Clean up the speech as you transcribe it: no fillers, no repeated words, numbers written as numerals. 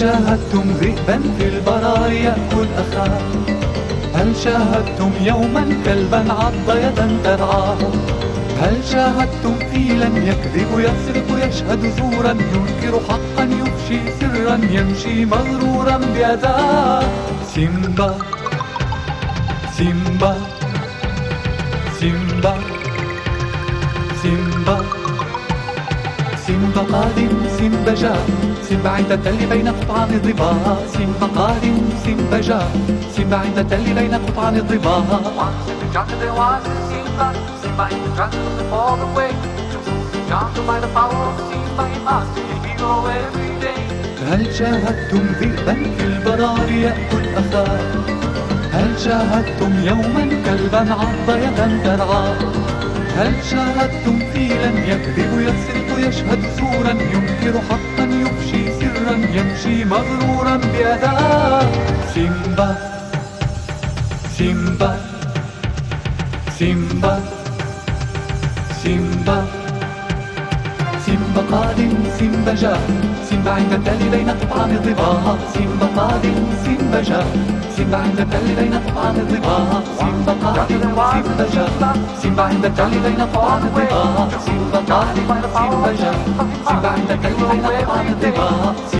شاهدتم ذئبا في البراء يأكل أخاه؟ هل شاهدتم يوما كلبا عض يدا ترعاه؟ هل شاهدتم فيلا يكذب يسرق يشهد زورا ينكر حقا يفشي سرا يمشي مغرورا بأذاه؟ سيمبا سيمبا سيمبا سيمبا سيمبا قادم سيمبا جاء سيمبا عند التل بين قطعان الظباء. سيمبا قادم سيمبا جاء سيمبا عند التل بين قطعان الظباء. هل شاهدتم ذئبا في البرار يأكل أخاه؟ هل شاهدتم يوما كلبا عض يدا ترعاه؟ هل شاهدتم فيلا يكذب يسرق يشهد زورا ينكر حقا يفشي سرا يمشي مغرورا بأذاه؟ سيمبا سيمبا سيمبا سيمبا سيمبا قادم سيمبا جاء سيمبا عند التل بين قطعان الظباء. سيمبا قادم سيمبا جاء سيمبا عند التل بين قطعان الظباء. سيمبا قادم سيمبا جاء سيمبا عند التل بين قطعان الظباء. سيمبا قادم سيمبا جاء سيمبا عند التل بين قطعان الظباء.